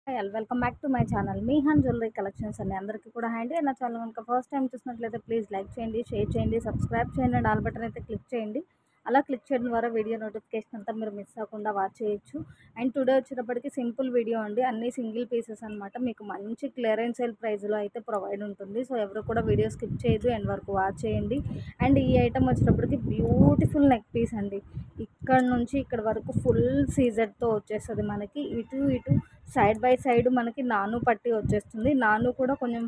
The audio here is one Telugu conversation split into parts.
Welcome back to my channel మీహాన్ జ్యువెలరీ కలెక్షన్స్ అండి. అందరికీ కూడా హ్యాండీ నా ఛానల్ కనుక ఫస్ట్ టైం చూసినట్లయితే ప్లీజ్ లైక్ చేయండి, షేర్ చేయండి, సబ్స్క్రైబ్ చేయండి అండ్ ఆల్ బటన్ అయితే క్లిక్ చేయండి. అలా క్లిక్ చేయడం ద్వారా వీడియో నోటిఫికేషన్ అంతా మీరు మిస్ అవ్వకుండా వాచ్ చేయొచ్చు. అండ్ టుడే వచ్చేటప్పటికి సింపుల్ వీడియో అండి, అన్ని సింగిల్ పీసెస్ అనమాట. మీకు మంచి క్లియరెన్స్ సేల్ ప్రైస్లో అయితే ప్రొవైడ్ ఉంటుంది. సో ఎవరు కూడా వీడియో స్కిప్ చేయొద్దు, ఎండ్ వరకు వాచ్ చేయండి. అండ్ ఈ ఐటమ్ వచ్చేటప్పటికి బ్యూటిఫుల్ నెక్ పీస్ అండి. ఇక్కడ నుంచి ఇక్కడ వరకు ఫుల్ సీజర్తో వచ్చేస్తుంది. మనకి ఇటు ఇటు సైడ్ బై సైడ్ మనకి నాను పట్టి వచ్చేస్తుంది. నాను కూడా కొంచెం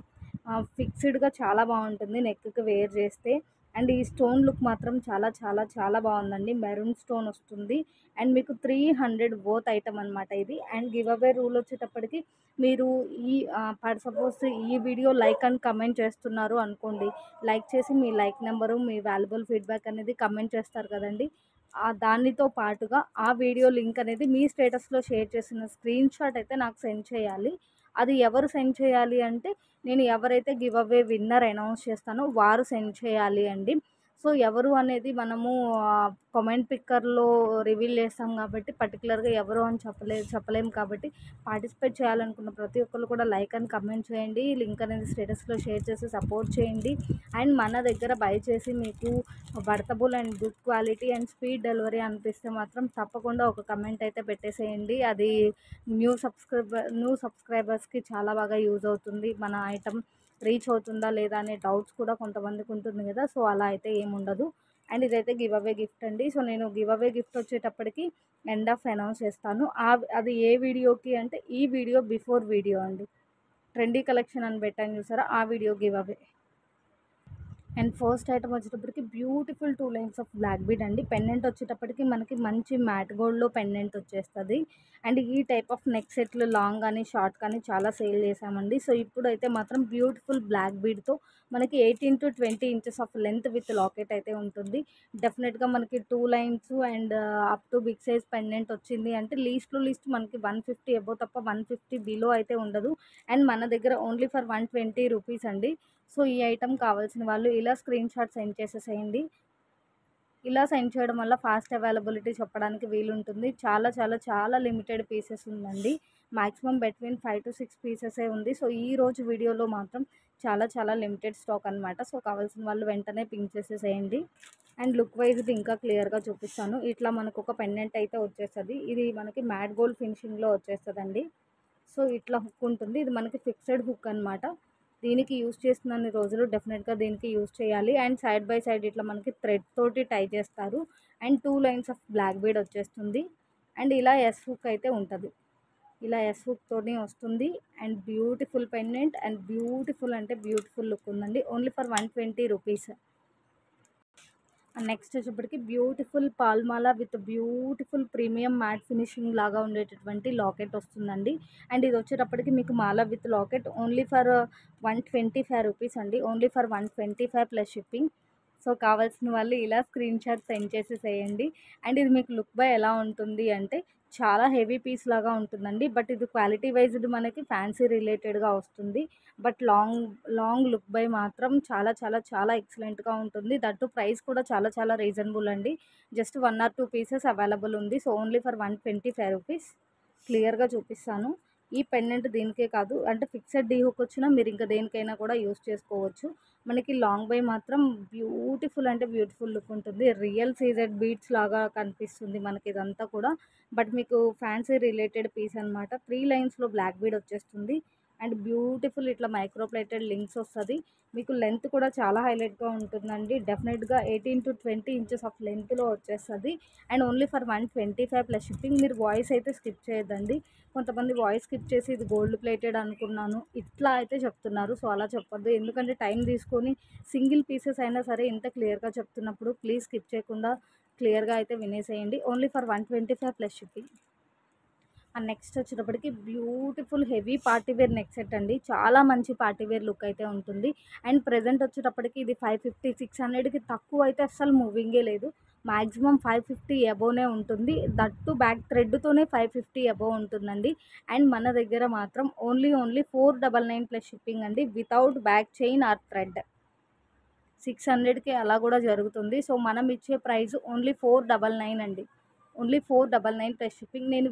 ఫిక్స్డ్గా చాలా బాగుంటుంది నెక్కి వేర్ చేస్తే. అండ్ ఈ స్టోన్ లుక్ మాత్రం చాలా చాలా చాలా బాగుందండి. మెరూన్ స్టోన్ వస్తుంది అండ్ మీకు 300 బోత్ ఐటమ్ అనమాట ఇది. అండ్ గివ్ అవే రూల్ వచ్చేటప్పటికి మీరు ఈ సపోజ్ ఈ వీడియో లైక్ అండ్ కమెంట్ చేస్తున్నారు అనుకోండి, లైక్ చేసి మీ లైక్ నెంబరు, మీ వాల్యుబుల్ ఫీడ్బ్యాక్ అనేది కమెంట్ చేస్తారు కదండి. దానితో పాటుగా ఆ వీడియో లింక్ అనేది మీ స్టేటస్లో షేర్ చేసిన స్క్రీన్ షాట్ అయితే నాకు సెండ్ చేయాలి. అది ఎవరు సెండ్ చేయాలి అంటే, నేను ఎవరైతే గివ్ అవే విన్నర్ అనౌన్స్ చేస్తానో వారు సెండ్ చేయాలి అండి. సో ఎవరు అనేది మనము కామెంట్ పిక్కర్లో రివీల్ చేస్తాం కాబట్టి పర్టికులర్గా ఎవరు అని చెప్పలేము కాబట్టి పార్టిసిపేట్ చేయాలనుకున్న ప్రతి ఒక్కరు కూడా లైక్ అండ్ కమెంట్ చేయండి. లింక్ అనేది స్టేటస్లో షేర్ చేసి సపోర్ట్ చేయండి. అండ్ మన దగ్గర బై చేసి మీకు worthable and good quality and speed delivery అనిపిస్తే మాత్రం తప్పకుండా ఒక కమెంట్ అయితే పెట్టేసేయండి. అది న్యూ సబ్స్క్రైబర్స్కి చాలా బాగా యూజ్ అవుతుంది. మన ఐటమ్ రీచ్ అవుతుందా లేదా అనే డౌట్స్ కూడా కొంతమందికి ఉంటుంది కదా. సో అలా అయితే ఏముండదు. అండ్ ఇదైతే గివ్ అవే గిఫ్ట్ అండి. సో నేను గివ్ అవే గిఫ్ట్ వచ్చేటప్పటికి ఎండ్ ఆఫ్ అనౌన్స్ చేస్తాను. అది ఏ వీడియోకి అంటే ఈ వీడియో బిఫోర్ వీడియో అండి. ట్రెండీ కలెక్షన్ అని పెట్టాను చూసారా, ఆ video give away. And first item వచ్చేటప్పటికి beautiful 2 lines of black bead అండి. పెండెంట్ వచ్చేటప్పటికి మనకి మంచి మ్యాట్ గోల్డ్లో పెండెంట్ వచ్చేస్తుంది. అండ్ ఈ టైప్ ఆఫ్ నెక్ సెట్లు లాంగ్ కానీ షార్ట్ కానీ చాలా సేల్ చేసామండి. సో ఇప్పుడైతే మాత్రం బ్యూటిఫుల్ బ్లాక్ బీడ్తో మనకి 18 to 20 inches of length with locket అయితే ఉంటుంది. డెఫినెట్గా మనకి 2 lines and up to big size pendant వచ్చింది అంటే లీస్ట్ మనకి 150 అబో తప్ప 150 బిలో అయితే ఉండదు. అండ్ మన దగ్గర ఓన్లీ ఫర్ 120 రూపీస్ అండి. సో ఈ ఐటమ్ కావాల్సిన వాళ్ళు ఇలా స్క్రీన్ షాట్ సెండ్ చేసేసేయండి. ఇలా సెండ్ చేయడం వల్ల ఫాస్ట్ అవైలబిలిటీ చెప్పడానికి వీలుంటుంది. చాలా చాలా చాలా లిమిటెడ్ పీసెస్ ఉందండి. మాక్సిమం బిట్వీన్ 5 to 6 పీసెసే ఉంది. సో ఈ రోజు వీడియోలో మాత్రం చాలా చాలా లిమిటెడ్ స్టాక్ అనమాట. సో కావాల్సిన వాళ్ళు వెంటనే పింక్ చేసేసేయండి. అండ్ లుక్ వైజ్ ఇది ఇంకా క్లియర్గా చూపిస్తాను. ఇట్లా మనకు ఒక పెండెంట్ అయితే వచ్చేస్తుంది. ఇది మనకి మ్యాట్ గోల్డ్ ఫినిషింగ్లో వచ్చేస్తుందండి. సో ఇట్లా హుక్ ఉంటుంది. ఇది మనకి ఫిక్స్డ్ హుక్ అనమాట. దీనికి యూజ్ చేస్తున్న రోజులు డెఫినెట్గా దీనికి యూజ్ చేయాలి. అండ్ సైడ్ బై సైడ్ ఇట్లా మనకి థ్రెడ్ తోటి టై చేస్తారు. And 2 lines of black bead వచ్చేస్తుంది. అండ్ ఇలా ఎస్ హుక్ అయితే ఉంటుంది. ఇలా ఎస్ హుక్తోనే వస్తుంది. And beautiful pendant and beautiful అంటే బ్యూటిఫుల్ లుక్ ఉందండి. Only for 120 rupees. నెక్స్ట్ వచ్చేప్పటికి బ్యూటిఫుల్ పాల్మాల with beautiful premium matte finishing లాగా ఉండేటటువంటి లాకెట్ వస్తుందండి. అండ్ ఇది వచ్చేటప్పటికి మీకు మాల with locket only for 125 rupees అండి. Only for 125 plus shipping. So కావాల్సిన వాళ్ళు ఇలా స్క్రీన్ షాట్ సెండ్ చేసేసేయండి. అండ్ ఇది మీకు లుక్ బై ఎలా ఉంటుంది అంటే చాలా హెవీ పీస్ లాగా ఉంటుందండి. బట్ ఇది క్వాలిటీ వైజ్డ్ మనకి ఫ్యాన్సీ రిలేటెడ్గా వస్తుంది. బట్ లాంగ్ లుక్ బై మాత్రం చాలా చాలా చాలా ఎక్సలెంట్గా ఉంటుంది. దట్టు ప్రైస్ కూడా చాలా చాలా రీజనబుల్ అండి. జస్ట్ 1 or 2 పీసెస్ అవైలబుల్ ఉంది. So only for 125 rupees. క్లియర్గా చూపిస్తాను. ఈ పెండెంట్ దీనికే కాదు, అంటే ఫిక్సెడ్ డీ హుక్ వచ్చినా మీరు ఇంకా దేనికైనా కూడా యూస్ చేసుకోవచ్చు. మనకి లాంగ్ బై మాత్రం బ్యూటిఫుల్ అంటే బ్యూటిఫుల్ లుక్ ఉంటుంది. రియల్ సీజెడ్ బీడ్స్ లాగా కనిపిస్తుంది మనకి ఇదంతా కూడా. బట్ మీకు ఫ్యాన్సీ రిలేటెడ్ పీస్ అనమాట. 3 లైన్స్లో బ్లాక్ బీడ్ వచ్చేస్తుంది. అండ్ బ్యూటిఫుల్ ఇట్లా మైక్రో ప్లేటెడ్ లింక్స్ వస్తుంది. మీకు లెంత్ కూడా చాలా హైలైట్గా ఉంటుందండి. డెఫినెట్గా 18 to 20 ఇంచెస్ ఆఫ్ లెంత్లో వచ్చేస్తుంది. And only for 125 plus shipping. మీరు వాయిస్ అయితే స్కిప్ చేయొద్దండి. కొంతమంది వాయిస్ స్కిప్ చేసి ఇది గోల్డ్ ప్లేటెడ్ అనుకున్నాను ఇట్లా అయితే చెప్తున్నారు. సో అలా చెప్పొద్దు. ఎందుకంటే టైం తీసుకొని సింగిల్ పీసెస్ అయినా సరే ఇంత క్లియర్గా చెప్తున్నప్పుడు ప్లీజ్ స్కిప్ చేయకుండా క్లియర్గా అయితే వినేసేయండి. Only for 125 plus shipping. And next వచ్చేటప్పటికి beautiful heavy partywear neck set అండి. చాలా మంచి పార్టీవేర్ లుక్ అయితే ఉంటుంది. అండ్ ప్రెజెంట్ వచ్చేటప్పటికి ఇది 550 600కి తక్కువ అయితే అస్సలు మూవింగే లేదు. మ్యాక్సిమం 550 అబోనే ఉంటుంది. దట్టు బ్యాక్ థ్రెడ్తోనే 550 అబోవ్ ఉంటుందండి. అండ్ మన దగ్గర మాత్రం ఓన్లీ 499 ప్లస్ షిప్పింగ్ అండి. Without back chain or thread 600కి అలా కూడా జరుగుతుంది. సో మనం ఇచ్చే ప్రైస్ ఓన్లీ 499 అండి. Only 499 plus shipping. నేను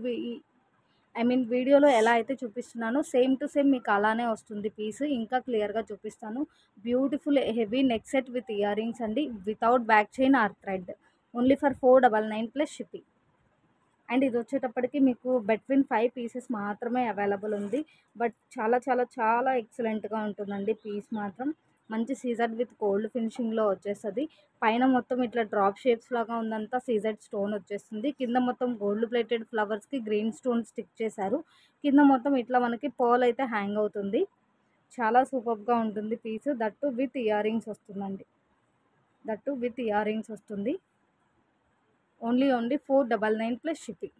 ఐ మీన్ వీడియోలో ఎలా అయితే చూపిస్తున్నానో సేమ్ టు సేమ్ మీకు అలానే వస్తుంది పీస్. ఇంకా క్లియర్గా చూపిస్తాను. Beautiful heavy neck set with earrings అండి, without back chain or thread. Only for 499 plus shipping. And ఇది వచ్చేటప్పటికి మీకు బిట్వీన్ 5 పీసెస్ మాత్రమే అవైలబుల్ ఉంది. బట్ చాలా చాలా చాలా ఎక్సలెంట్గా ఉంటుందండి పీస్ మాత్రం. మంచి సీజర్ విత్ గోల్డ్ ఫినిషింగ్లో వచ్చేస్తుంది. పైన మొత్తం ఇట్లా డ్రాప్ షేప్స్ లాగా ఉందంతా సీజెడ్ స్టోన్ వచ్చేస్తుంది. కింద మొత్తం గోల్డ్ ప్లేటెడ్ ఫ్లవర్స్కి గ్రీన్ స్టోన్ స్టిక్ చేశారు. కింద మొత్తం ఇట్లా మనకి పర్ల్ అయితే హ్యాంగ్ అవుతుంది. చాలా సూపర్గా ఉంటుంది piece. That with earrings వస్తుందండి. దట్టు విత్ ఇయర్ రింగ్స్ వస్తుంది. Only 499 plus shipping.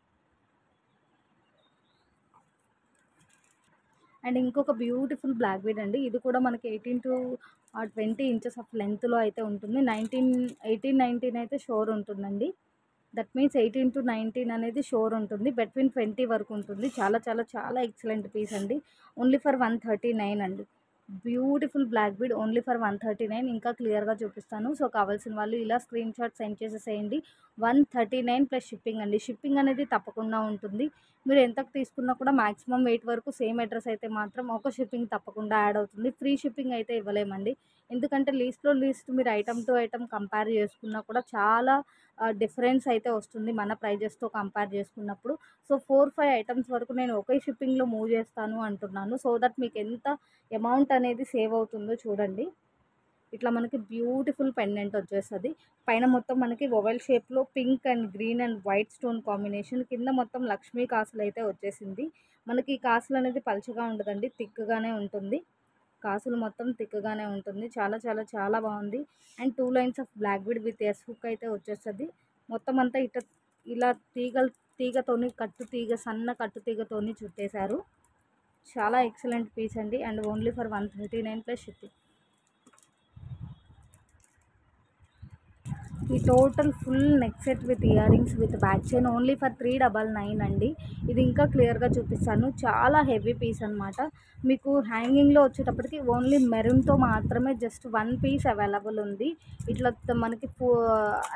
అండ్ ఇంకొక బ్యూటిఫుల్ బ్లాక్ బీడ్ అండి. ఇది కూడా మనకి 18 to 20 ఇంచెస్ ఆఫ్ లెంత్లో అయితే ఉంటుంది. 18-19 అయితే షోర్ ఉంటుందండి. దట్ మీన్స్ 18 to 19 అనేది షోర్ ఉంటుంది. బిట్వీన్ 20 వరకు ఉంటుంది. చాలా చాలా చాలా ఎక్సలెంట్ పీస్ అండి. ఓన్లీ ఫర్ 139 అండి. Beautiful black bead only for 139. ఇంకా క్లియర్గా చూపిస్తాను. సో కావాల్సిన వాళ్ళు ఇలా స్క్రీన్ షాట్ సెండ్ చేసేసేయండి. 139 ప్లస్ షిప్పింగ్ అండి. షిప్పింగ్ అనేది తప్పకుండా ఉంటుంది. మీరు ఎంతకు తీసుకున్నా కూడా మాక్సిమం 8 వరకు సేమ్ అడ్రస్ అయితే మాత్రం ఒక షిప్పింగ్ తప్పకుండా యాడ్ అవుతుంది. ఫ్రీ షిప్పింగ్ అయితే ఇవ్వలేమండి. ఎందుకంటే లీస్ట్ మీరు ఐటమ్ టు ఐటమ్ కంపేర్ చేసుకున్నా కూడా చాలా డిఫరెన్స్ అయితే వస్తుంది మన ప్రైజెస్తో కంపేర్ చేసుకున్నప్పుడు. సో 4-5 ఐటమ్స్ వరకు నేను ఒకే షిప్పింగ్లో మూవ్ చేస్తాను అంటున్నాను. సో దట్ మీకు ఎంత అమౌంట్ అనేది సేవ్ అవుతుందో చూడండి. ఇట్లా మనకి బ్యూటిఫుల్ పెండెంట్ వచ్చేస్తుంది. పైన మొత్తం మనకి ఓవెల్ షేప్లో pink and green and white stone combination. కింద మొత్తం లక్ష్మీ కాసులు అయితే వచ్చేసింది. మనకి ఈ కాసులు అనేది పలుచగా ఉండదండి, థిక్గానే ఉంటుంది. కాసులు మొత్తం థిక్గానే ఉంటుంది. చాలా చాలా చాలా బాగుంది. And 2 lines of black bead with S hook అయితే వచ్చేస్తుంది. మొత్తం అంతా ఇలా తీగతోని సన్న కట్టు తీగతోని చుట్టేశారు. చాలా ఎక్సలెంట్ పీస్ అండి. And only for 139 plus shipping. ఈ total full neck set with earrings with back chain only for 399 అండి. ఇది ఇంకా క్లియర్గా చూపిస్తాను. చాలా హెవీ పీస్ అనమాట. మీకు హ్యాంగింగ్లో వచ్చేటప్పటికి ఓన్లీ మెరూన్తో మాత్రమే జస్ట్ 1 పీస్ అవైలబుల్ ఉంది. ఇట్లా మనకి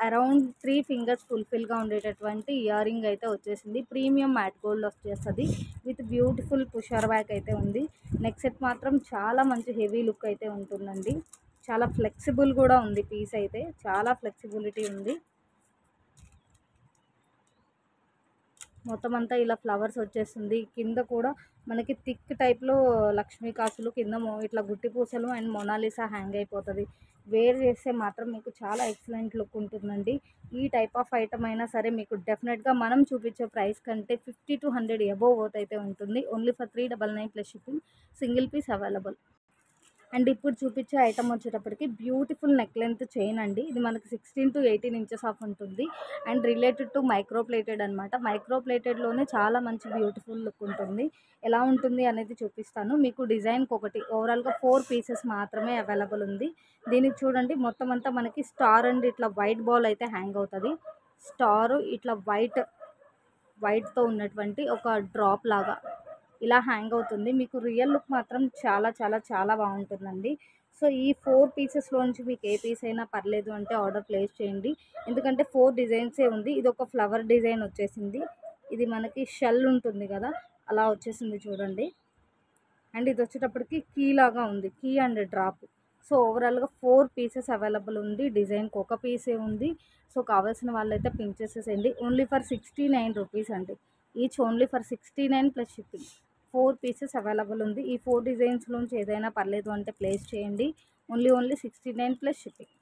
అరౌండ్ 3 ఫింగర్స్ ఫుల్ఫిల్గా ఉండేటటువంటి ఇయర్ రింగ్ అయితే వచ్చేసింది. ప్రీమియం మ్యాట్ గోల్డ్ వచ్చేస్తుంది విత్ బ్యూటిఫుల్ పుషర్ బ్యాక్ అయితే ఉంది. నెక్ సెట్ మాత్రం చాలా మంచి హెవీ లుక్ అయితే ఉంటుందండి. చాలా ఫ్లెక్సిబుల్ కూడా ఉంది పీస్ అయితే. చాలా ఫ్లెక్సిబిలిటీ ఉంది. మొత్తం అంతా ఇలా ఫ్లవర్స్ వచ్చేస్తుంది. కింద కూడా మనకి థిక్ టైప్లో లక్ష్మీ కాసులు, కింద ఇట్లా గుట్టి పూసలు అండ్ మొనాలిసా హ్యాంగ్ అయిపోతుంది. వేర్ చేస్తే మాత్రం మీకు చాలా ఎక్సలెంట్ లుక్ ఉంటుందండి. ఈ టైప్ ఆఫ్ ఐటమ్ అయినా సరే మీకు డెఫినెట్గా మనం చూపించే ప్రైస్ కంటే 50 to 100 అబోవ్ వర్త్ అయితే ఉంటుంది. Only for 399 plus shipping. Single piece available. And ఇప్పుడు చూపించే ఐటమ్ వచ్చేటప్పటికి బ్యూటిఫుల్ నెక్ లెంత్ చైన్ అండి. ఇది మనకి 16 to 18 ఇంచెస్ ఆఫ్ ఉంటుంది. And related to micro plated అనమాట. మైక్రో ప్లేటెడ్లోనే చాలా మంచి బ్యూటిఫుల్ లుక్ ఉంటుంది. ఎలా ఉంటుంది అనేది చూపిస్తాను మీకు. డిజైన్కి ఒకటి ఓవరాల్గా 4 పీసెస్ మాత్రమే అవైలబుల్ ఉంది. దీనికి చూడండి మొత్తం అంతా మనకి స్టార్ అండ్ ఇట్లా వైట్ బాల్ అయితే హ్యాంగ్ అవుతుంది. స్టారు ఇట్లా వైట్తో ఉన్నటువంటి ఒక డ్రాప్ లాగా ఇలా హ్యాంగ్ అవుతుంది. మీకు రియల్ లుక్ మాత్రం చాలా చాలా చాలా బాగుంటుందండి. సో ఈ 4 పీసెస్లోంచి మీకు ఏ పీస్ అయినా పర్లేదు అంటే ఆర్డర్ ప్లేస్ చేయండి. ఎందుకంటే 4 డిజైన్సే ఉంది. ఇది ఒక ఫ్లవర్ డిజైన్ వచ్చేసింది. ఇది మనకి షెల్ ఉంటుంది కదా, అలా వచ్చేసింది చూడండి. అండ్ ఇది వచ్చేటప్పటికి కీ లాగా ఉంది, కీ అండ్ డ్రాప్. సో ఓవరాల్గా 4 పీసెస్ అవైలబుల్ ఉంది. డిజైన్కి ఒక పీసే ఉంది. సో కావాల్సిన వాళ్ళైతే పింక్ చేసేసేయండి. ఓన్లీ ఫర్ 69 రూపీస్ అండి. Each only for 69 plus shipping. 4 pieces available ఉంది. ఈ 4 డిజైన్స్లోంచి ఏదైనా పర్లేదు అంటే ప్లేస్ చేయండి. Only 69 plus shipping.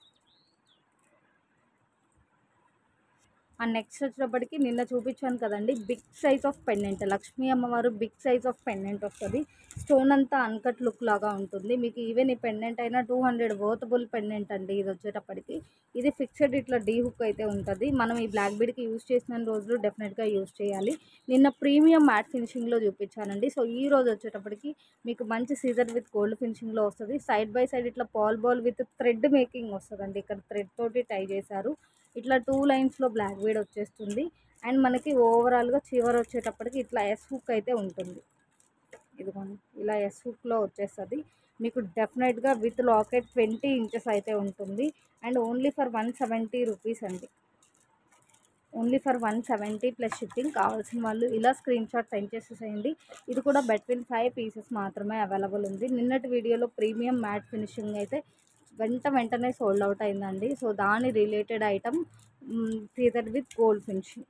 And next వచ్చేటప్పటికి నిన్న చూపించాను కదండి, big size of pendant. Lakshmi అమ్మవారు బిగ్ సైజ్ ఆఫ్ పెండెంట్ వస్తుంది. స్టోన్ అంతా అన్కట్ లుక్ లాగా ఉంటుంది. మీకు ఈవెన్ ఈ పెండెంట్ అయినా 200 వర్తబుల్ పెండెంట్ అండి. ఇది వచ్చేటప్పటికి ఇది ఫిక్స్డ్ ఇట్లా డీ హుక్ అయితే ఉంటుంది. మనం ఈ బ్లాక్ బీడ్కి యూజ్ చేసిన రోజులు డెఫినెట్గా యూజ్ చేయాలి. నిన్న ప్రీమియం మ్యాట్ ఫినిషింగ్లో చూపించానండి. సో ఈ రోజు వచ్చేటప్పటికి మీకు మంచి సీజర్ విత్ గోల్డ్ ఫినిషింగ్లో వస్తుంది. సైడ్ బై సైడ్ ఇట్లా బాల్ విత్ థ్రెడ్ మేకింగ్ వస్తుందండి. ఇక్కడ థ్రెడ్ తోటి టై చేశారు. ఇట్లా 2 లైన్స్లో బ్లాక్ బీడ్ వచ్చేస్తుంది. అండ్ మనకి ఓవరాల్గా చివరి వచ్చేటప్పటికి ఇట్లా ఎస్ హుక్ అయితే ఉంటుంది. ఇదిగోండి ఇలా ఎస్ హుక్లో వచ్చేస్తుంది. మీకు డెఫినెట్గా విత్ లాకెట్ 20 ఇంచెస్ అయితే ఉంటుంది. అండ్ ఓన్లీ ఫర్ 170 రూపీస్ అండి. Only for 170 plus shipping. కావాల్సిన వాళ్ళు ఇలా స్క్రీన్ షాట్ సెండ్ చేసేసేయండి. ఇది కూడా బిట్వీన్ 5 పీసెస్ మాత్రమే అవైలబుల్ ఉంది. నిన్నటి వీడియోలో ప్రీమియం మ్యాట్ ఫినిషింగ్ అయితే వెంటనే సోల్డ్ అవుట్ అయిందండి. సో దాని related item feather with gold finishing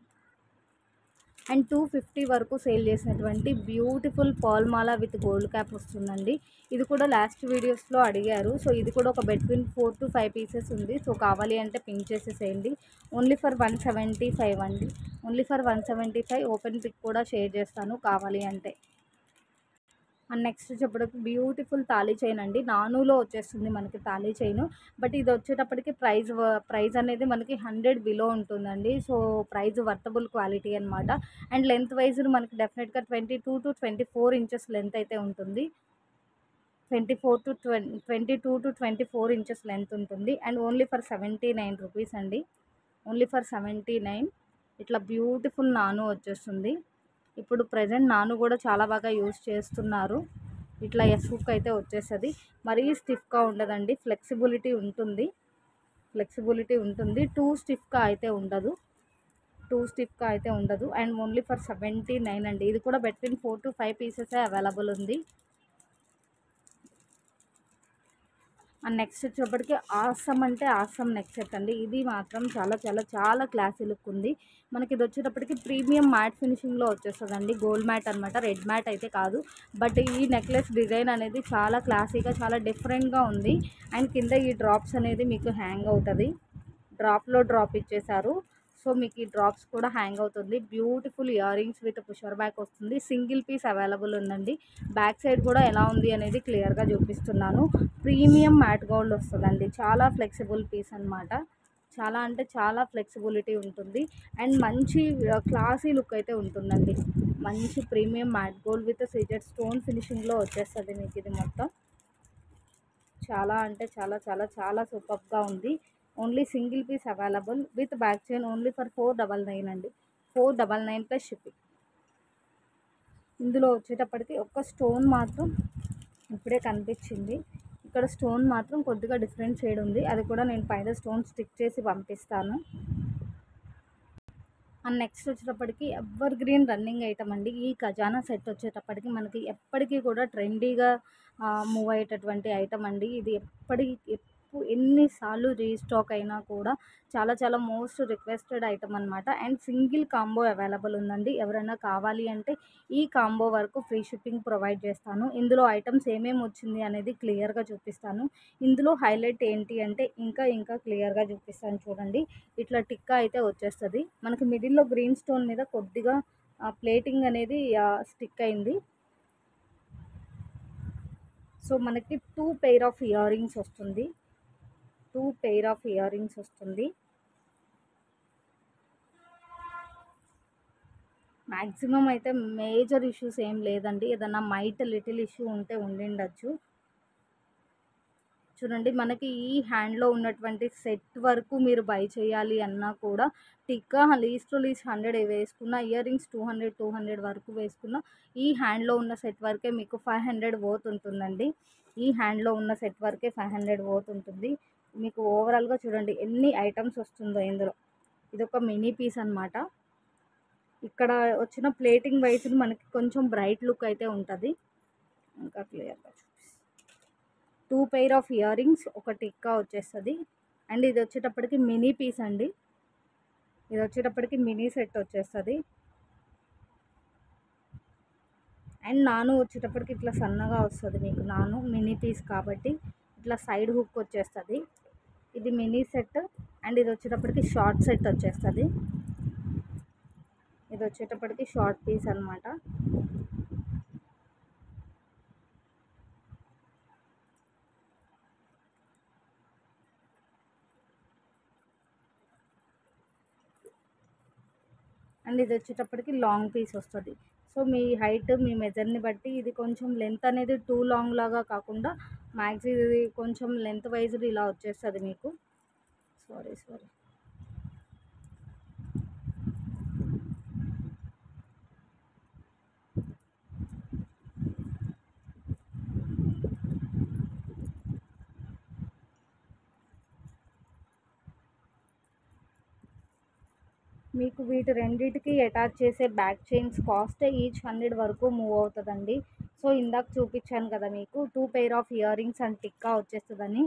and 250 వరకు సేల్ చేసినటువంటి బ్యూటిఫుల్ పాల్మాలా విత్ గోల్డ్ క్యాప్ వస్తుందండి. ఇది కూడా లాస్ట్ వీడియోస్లో అడిగారు. సో ఇది కూడా ఒక బిట్వీన్ 4 to 5 పీసెస్ ఉంది. సో కావాలి అంటే పింక్ చేసేసేయండి. ఓన్లీ ఫర్ 175 అండి. Only for 175. ఓపెన్ పిక్ కూడా షేర్ చేస్తాను కావాలి అంటే. అండ్ నెక్స్ట్ వచ్చేటప్పటికి బ్యూటిఫుల్ తాళీ చైన్ అండి. నానులో వచ్చేస్తుంది మనకి తాళీ చైన్. బట్ ఇది వచ్చేటప్పటికి ప్రైస్ అనేది మనకి 100 బిలో ఉంటుందండి. సో ప్రైస్ వర్తబుల్ క్వాలిటీ అనమాట. అండ్ లెంత్ వైజ్ మనకి డెఫినెట్గా 22 to 24 ఇంచెస్ లెంత్ అయితే ఉంటుంది. 22 to 24 ఇంచెస్ లెంత్ ఉంటుంది. అండ్ ఓన్లీ ఫర్ 79 రూపీస్ అండి. Only for 79. ఇట్లా బ్యూటిఫుల్ నాను వచ్చేస్తుంది. ఇప్పుడు ప్రజెంట్ నాను కూడా చాలా బాగా యూస్ చేస్తున్నారు. ఇట్లా ఎస్ హుక్ అయితే వచ్చేస్తుంది. మరీ స్టిఫ్గా ఉండదండి, ఫ్లెక్సిబిలిటీ ఉంటుంది. టూ స్టిఫ్గా అయితే ఉండదు. అండ్ ఓన్లీ ఫర్ 79 అండి. ఇది కూడా బిట్వీన్ 4 to 5 పీసెస్ అవైలబుల్ ఉంది. అండ్ నెక్స్ట్ వచ్చేటప్పటికి ఆసమ్ అంటే ఆసమ్ నెక్ సెట్ అండి. ఇది మాత్రం చాలా చాలా చాలా క్లాసీ లుక్ ఉంది. మనకి ఇది వచ్చేటప్పటికి ప్రీమియం మ్యాట్ ఫినిషింగ్లో వచ్చేస్తుందండి. గోల్డ్ మ్యాట్ అనమాట, రెడ్ మ్యాట్ అయితే కాదు. బట్ ఈ నెక్లెస్ డిజైన్ అనేది చాలా క్లాసీగా చాలా డిఫరెంట్గా ఉంది. అండ్ కింద ఈ డ్రాప్స్ అనేది మీకు హ్యాంగ్ అవుతుంది. డ్రాప్ ఇచ్చేసారు. సో మీకు ఈ డ్రాప్స్ కూడా హ్యాంగ్ అవుతుంది. Beautiful ear rings with pusher back వస్తుంది. సింగిల్ పీస్ అవైలబుల్ ఉందండి. బ్యాక్ సైడ్ కూడా ఎలా ఉంది అనేది క్లియర్గా చూపిస్తున్నాను. ప్రీమియం మ్యాట్ గోల్డ్ వస్తుందండి. చాలా ఫ్లెక్సిబుల్ పీస్ అనమాట. చాలా అంటే చాలా ఫ్లెక్సిబిలిటీ ఉంటుంది. అండ్ మంచి క్లాసీ లుక్ అయితే ఉంటుందండి. మంచి premium matte gold with CZ stone ఫినిషింగ్లో వచ్చేస్తుంది మీకు ఇది మొత్తం. చాలా అంటే చాలా చాలా చాలా సూపర్గా ఉంది. Only single piece available with back chain only for 499 అండి. 499 ప్లస్ షిప్పింగ్. ఇందులో వచ్చేటప్పటికి ఒక్క స్టోన్ మాత్రం ఇప్పుడే కనిపించింది. ఇక్కడ స్టోన్ మాత్రం కొద్దిగా డిఫరెంట్ షేడ్ ఉంది. అది కూడా నేను పైన స్టోన్ స్టిక్ చేసి పంపిస్తాను. అండ్ నెక్స్ట్ వచ్చేటప్పటికి ఎవర్ గ్రీన్ రన్నింగ్ ఐటమ్ అండి. ఈ ఖజానా సెట్ వచ్చేటప్పటికి మనకి ఎప్పటికీ కూడా ట్రెండీగా మూవ్ అయ్యేటటువంటి ఐటమ్ అండి. ఇది ఎన్నిసార్లు రీస్టాక్ అయినా కూడా చాలా చాలా మోస్ట్ రిక్వెస్టెడ్ ఐటమ్ అనమాట. అండ్ సింగిల్ కాంబో అవైలబుల్ ఉందండి. ఎవరైనా కావాలి అంటే ఈ కాంబో వరకు ఫ్రీ షిప్పింగ్ ప్రొవైడ్ చేస్తాను. ఇందులో ఐటమ్స్ ఏమేమి వచ్చింది అనేది క్లియర్గా చూపిస్తాను. ఇందులో హైలైట్ ఏంటి అంటే ఇంకా క్లియర్గా చూపిస్తాను చూడండి. ఇట్లా టిక్కా అయితే వచ్చేస్తుంది. మనకి మిడిల్లో గ్రీన్ స్టోన్ మీద కొద్దిగా ప్లేటింగ్ అనేది స్టిక్ అయింది. సో మనకి 2 పెయిర్ ఆఫ్ ఇయర్ రింగ్స్ వస్తుంది. మ్యాక్సిమం అయితే మేజర్ ఇష్యూస్ ఏం లేదండి. ఏదన్నా లిటిల్ ఇష్యూ ఉంటే ఉండిండొచ్చు. చూడండి మనకి ఈ హ్యాండ్లో ఉన్నటువంటి సెట్ వరకు మీరు బై చేయాలి అన్నా కూడా టిక్కా లీస్ట్ 100 వేసుకున్న, ఇయర్ రింగ్స్ 200 వరకు వేసుకున్న ఈ హ్యాండ్లో ఉన్న సెట్ వరకే మీకు 500 వర్త్ ఉంటుందండి. ఈ హ్యాండ్లో ఉన్న సెట్ వరకే 500 వర్త్ ఉంటుంది. మీకు ఓవరాల్గా చూడండి ఎన్ని ఐటమ్స్ వస్తుందో ఇందులో. ఇది ఒక మినీ పీస్ అనమాట. ఇక్కడ వచ్చిన ప్లేటింగ్ వైజ్ మనకి కొంచెం బ్రైట్ లుక్ అయితే ఉంటుంది. ఇంకా క్లియర్గా 2 పెయిర్ ఆఫ్ ఇయర్ రింగ్స్, ఒక టిక్కా వచ్చేస్తుంది. అండ్ ఇది వచ్చేటప్పటికి మినీ పీస్ అండి. ఇది వచ్చేటప్పటికి మినీ సెట్ వచ్చేస్తుంది. అండ్ నాను వచ్చేటప్పటికి ఇట్లా సన్నగా వస్తుంది మీకు. నాను మినీ పీస్ కాబట్టి ఇట్లా సైడ్ హుక్ వచ్చేస్తుంది. ఇది మినీ సెట్. అండ్ ఇది వచ్చేటప్పటికి షార్ట్ సెట్ వచ్చేస్తుంది. ఇది వచ్చేటప్పటికి షార్ట్ పీస్ అనమాట. అండ్ ఇది వచ్చేటప్పటికి లాంగ్ పీస్ వస్తుంది. సో మీ హైట్ మీ మెజర్ని బట్టి ఇది కొంచెం లెంత్ అనేది టూ లాంగ్ లాగా కాకుండా ఇది కొంచెం లెంత్ వైజ్ ఇలా వచ్చేస్తుంది మీకు. సారీ మీకు వీటి రెండిటికి అటాచ్ చేసే బ్యాక్ చైన్స్ కాస్ట్ ఈచ్ 100 వరకు మూవ్ అవుతుందండి. సో ఇందాక చూపించాను కదా మీకు 2 pair of earrings and tikka వచ్చేస్తుందని.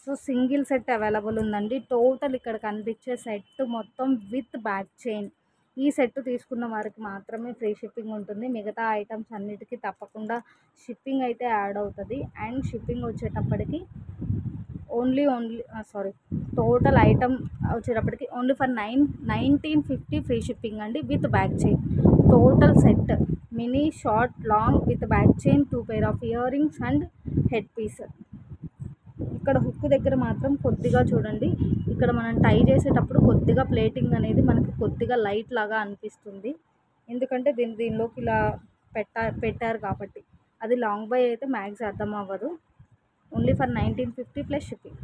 సో సింగిల్ సెట్ అవైలబుల్ ఉందండి. టోటల్ ఇక్కడ కనిపించే సెట్ మొత్తం విత్ బ్యాక్ చైన్. ఈ సెట్ తీసుకున్న వారికి మాత్రమే ఫ్రీ షిప్పింగ్ ఉంటుంది. మిగతా ఐటమ్స్ అన్నిటికీ తప్పకుండా షిప్పింగ్ అయితే యాడ్ అవుతుంది. అండ్ షిప్పింగ్ వచ్చేటప్పటికి ఓన్లీ టోటల్ ఐటమ్ వచ్చేటప్పటికి ఓన్లీ ఫర్ 1950 ఫ్రీ షిప్పింగ్ అండి with back chain. Total set mini short long with back chain 2 pair of earrings and head piece. ఇక్కడ హుక్ దగ్గర మాత్రం కొద్దిగా చూడండి, ఇక్కడ మనం టై చేసేటప్పుడు కొద్దిగా ప్లేటింగ్ అనేది మనకి కొద్దిగా లైట్ లాగా అనిపిస్తుంది. ఎందుకంటే దీనిలోకి ఇలా పెట్టారు కాబట్టి. అది లాంగ్ బై అయితే మ్యాక్స్ అర్థం అవ్వదు. Only for 1950 plus shipping.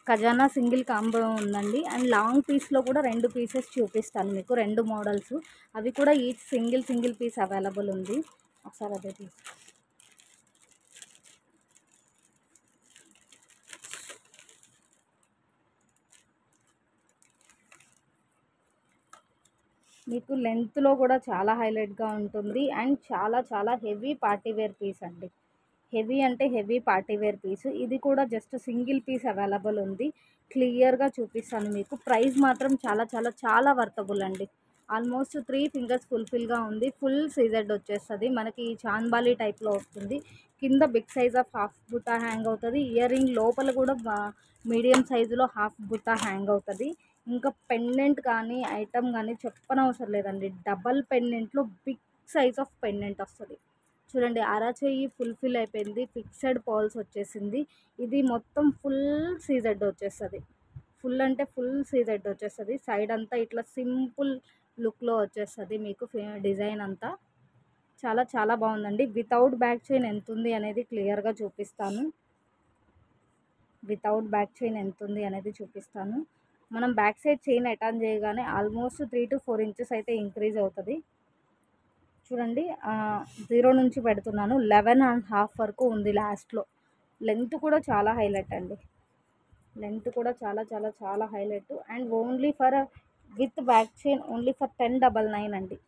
ఖజానా సింగిల్ కాంబో ఉందండి. అండ్ లాంగ్ పీస్లో కూడా 2 పీసెస్ చూపిస్తాను మీకు, 2 మోడల్స్. అవి కూడా ఈచ్ సింగిల్ పీస్ అవైలబుల్ ఉంది. ఒకసారి అదే పీస్ మీకు లెంత్లో కూడా చాలా హైలైట్గా ఉంటుంది. అండ్ చాలా హెవీ పార్టీవేర్ పీస్ అండి. హెవీ అంటే హెవీ పార్టీవేర్ పీస్. ఇది కూడా జస్ట్ సింగిల్ పీస్ అవైలబుల్ ఉంది. క్లియర్గా చూపిస్తాను మీకు. ప్రైస్ మాత్రం చాలా వర్తబుల్ అండి. ఆల్మోస్ట్ 3 ఫింగర్స్ ఫుల్ఫిల్గా ఉంది. ఫుల్ సీజెడ్ వచ్చేస్తుంది మనకి. చాన్బాలి టైప్లో వస్తుంది. కింద బిగ్ సైజ్ ఆఫ్ హాఫ్ బుట్ట హ్యాంగ్ అవుతుంది. ఇయర్ రింగ్ లోపల కూడా మీడియం సైజులో హాఫ్ బుట్ట హ్యాంగ్ అవుతుంది. ఇంకా పెండెంట్ కానీ ఐటమ్ కానీ చెప్పనవసరం లేదండి. డబల్ పెండెంట్లో బిగ్ సైజ్ ఆఫ్ పెండెంట్ వస్తుంది. చూడండి, అరచేయి ఫుల్ఫిల్ అయిపోయింది. ఫిక్సెడ్ పాల్స్ వచ్చేసింది. ఇది మొత్తం ఫుల్ సీజెడ్ వచ్చేస్తుంది. ఫుల్ అంటే ఫుల్ సీజెడ్ వచ్చేస్తుంది. సైడ్ అంతా ఇట్లా సింపుల్ లుక్లో వచ్చేస్తుంది మీకు డిజైన్ అంతా. చాలా బాగుందండి. వితౌట్ బ్యాక్ చైన్ ఎంత ఉంది అనేది క్లియర్గా చూపిస్తాను. వితౌట్ బ్యాక్ చైన్ ఎంత ఉంది అనేది చూపిస్తాను. మనం బ్యాక్ సైడ్ చైన్ అటాచ్ చేయగానే ఆల్మోస్ట్ 3 to 4 ఇంచెస్ అయితే ఇంక్రీజ్ అవుతుంది. చూడండి, 0 నుంచి పెడుతున్నాను. 11.5 వరకు ఉంది లాస్ట్లో. లెంత్ కూడా చాలా హైలైట్ అండి. లెంత్ కూడా చాలా highlight. And only for with back chain only for 1099 అండి.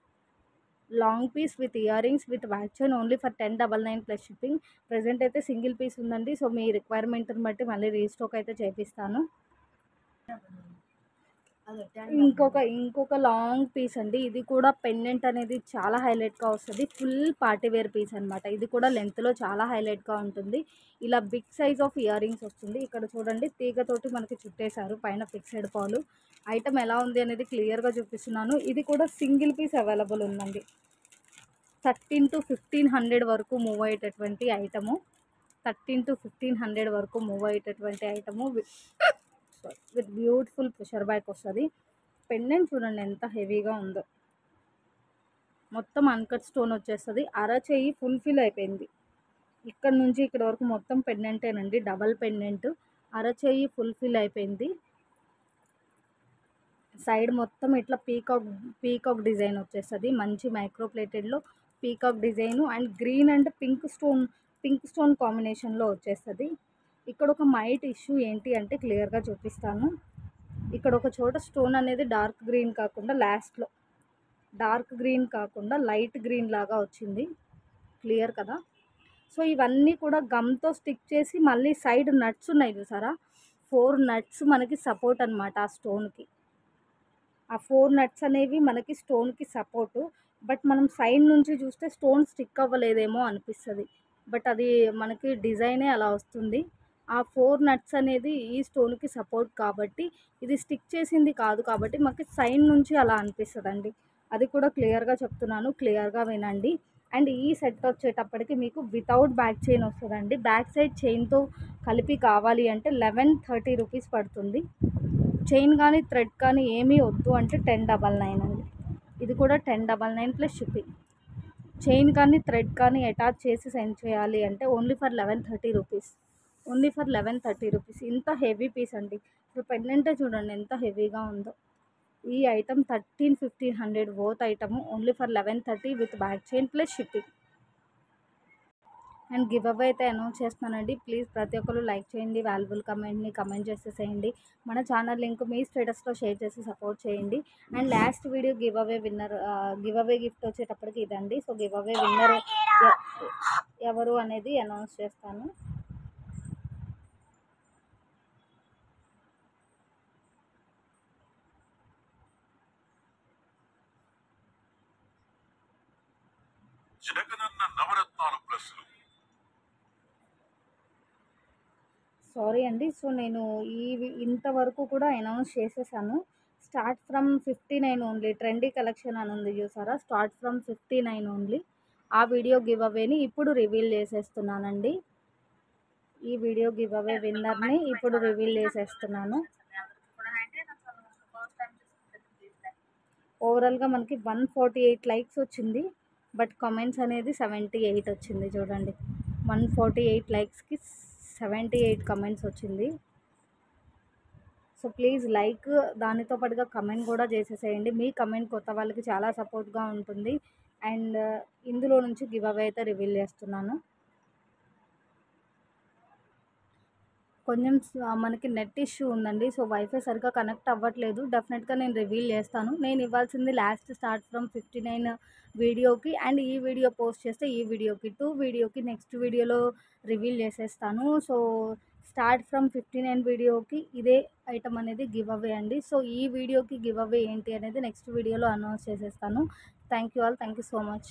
Long piece with earrings with back chain only for 1099 plus shipping. Present అయితే సింగిల్ పీస్ ఉందండి. సో మీ రిక్వైర్మెంట్ని బట్టి మళ్ళీ రీస్టాక్ అయితే చేపిస్తాను. ఇంకొక లాంగ్ పీస్ అండి. ఇది కూడా పెండెంట్ అనేది చాలా హైలైట్గా వస్తుంది. ఫుల్ పార్టీవేర్ పీస్ అనమాట. ఇది కూడా లెంత్లో చాలా హైలైట్గా ఉంటుంది. ఇలా big size of earrings వస్తుంది. ఇక్కడ చూడండి, తీగతోటి మనకి చుట్టేశారు పైన ఫిక్సెడ్ పాలు. ఐటమ్ ఎలా ఉంది అనేది క్లియర్గా చూపిస్తున్నాను. ఇది కూడా సింగిల్ పీస్ అవైలబుల్ ఉందండి. 13 to 1500 వరకు మూవ్ అయ్యేటటువంటి ఐటము. 13 to 1500 వరకు మూవ్ అయ్యేటటువంటి item with beautiful pusher back వస్తుంది. పెండెంట్ చూడండి ఎంత హెవీగా ఉందో. మొత్తం అన్కట్ స్టోన్ వచ్చేస్తుంది. అరచేయి ఫుల్ఫిల్ అయిపోయింది. ఇక్కడ నుంచి ఇక్కడ వరకు మొత్తం పెండెంటేనండి. Double pendant. అరచేయి ఫుల్ఫిల్ అయిపోయింది. సైడ్ మొత్తం ఇట్లా పీకాక్ డిజైన్ వచ్చేస్తుంది. మంచి మైక్రో ప్లేటెడ్లో peacock design and green and pink stone కాంబినేషన్లో వచ్చేస్తుంది. ఇక్కడ ఒక మైట్ ఇష్యూ ఏంటి అంటే క్లియర్గా చూపిస్తాను. ఇక్కడ ఒక చోట స్టోన్ అనేది డార్క్ గ్రీన్ కాకుండా లాస్ట్లో డార్క్ గ్రీన్ కాకుండా లైట్ గ్రీన్ లాగా వచ్చింది. క్లియర్ కదా. సో ఇవన్నీ కూడా గమ్తో స్టిక్ చేసి మళ్ళీ సైడ్ నట్స్ ఉన్నాయి చూసారా, 4 నట్స్ మనకి సపోర్ట్ అనమాట ఆ స్టోన్కి. ఆ 4 నట్స్ అనేవి మనకి స్టోన్కి సపోర్టు. బట్ మనం సైడ్ నుంచి చూస్తే స్టోన్ స్టిక్ అవ్వలేదేమో అనిపిస్తుంది. బట్ అది మనకి డిజైనే అలా వస్తుంది. ఆ 4 నట్స్ అనేది ఈ స్టోన్కి సపోర్ట్ కాబట్టి ఇది స్టిక్ చేసింది కాదు కాబట్టి మనకి సైడ్ నుంచి అలా అనిపిస్తుందండి. అది కూడా క్లియర్గా చెప్తున్నాను, క్లియర్గా వినండి. అండ్ ఈ సెట్ వచ్చేటప్పటికి మీకు వితౌట్ బ్యాక్ చైన్ వస్తుందండి. బ్యాక్ సైడ్ చైన్తో కలిపి కావాలి అంటే 1130 రూపీస్ పడుతుంది. చైన్ కానీ థ్రెడ్ కానీ ఏమీ వద్దు అంటే 1099 అండి. ఇది కూడా 1099 ప్లస్ షిప్పింగ్. చైన్ కానీ థ్రెడ్ కానీ అటాచ్ చేసి సెండ్ చేయాలి అంటే only for 1130 rupees. Only for 1130 rupees. ఇంత హెవీ పీస్ అండి. ఇప్పుడు పెండెంటే చూడండి ఎంత హెవీగా ఉందో. ఈ item 1300-1500 worth item only for 1130 with back chain plus shipping. And give away అయితే అనౌన్స్ చేస్తున్నానండి. ప్లీజ్ ప్రతి ఒక్కరు లైక్ చేయండి, వాల్యుబుల్ కమెంట్ని కమెంట్ చేసేసేయండి. మన ఛానల్ లింక్ మీ స్టేటస్లో షేర్ చేసి సపోర్ట్ చేయండి. And last video give away gift వచ్చేటప్పటికి ఇదండి. సో గివ్ అవే విన్నర్ ఎవరు అనేది అనౌన్స్ చేస్తాను. జగనన్న నవరత్నాలు ప్లస్లు. సారీ అండి. సో నేను ఇంతవరకు కూడా అనౌన్స్ చేసేసాను. Start from 59 only trendy collection అని ఉంది చూసారా, స్టార్ట్ ఫ్రమ్ 59 ఓన్లీ. ఆ వీడియో గివ్ అవేని ఇప్పుడు రివీల్ చేసేస్తున్నానండి. ఈ వీడియో గివ్ అవే విన్నర్ని ఇప్పుడు రివీల్ చేసేస్తున్నాను. ఓవరాల్గా మనకి 148 లైక్స్ వచ్చింది, బట్ కామెంట్స్ అనేది 78 వచ్చింది. చూడండి, 148 లైక్స్కి 78 కమెంట్స్ వచ్చింది. సో ప్లీజ్ లైక్, దానితో పాటుగా కమెంట్ కూడా చేసేసేయండి. మీ కమెంట్ కొత్త వాళ్ళకి చాలా సపోర్ట్గా ఉంటుంది. అండ్ ఇందులో నుంచి గివ్ అవే అయితే రివీల్ చేస్తున్నాను. కొంచెం మనకి నెట్ ఇష్యూ ఉందండి. సో వైఫై సరిగ్గా కనెక్ట్ అవ్వట్లేదు. డెఫినెట్గా నేను రివీల్ చేస్తాను. నేను ఇవ్వాల్సింది లాస్ట్ స్టార్ట్ ఫ్రమ్ 59 వీడియోకి అండ్ ఈ వీడియో పోస్ట్ చేస్తే ఈ వీడియోకి 2 వీడియోకి నెక్స్ట్ వీడియోలో రివీల్ చేసేస్తాను. సో స్టార్ట్ ఫ్రమ్ 59 వీడియోకి ఇదే ఐటమ్ అనేది గివ్ అవే అండి. సో ఈ వీడియోకి గివ్ అవే ఏంటి అనేది నెక్స్ట్ వీడియోలో అనౌన్స్ చేసేస్తాను. Thank you all, thank you so much.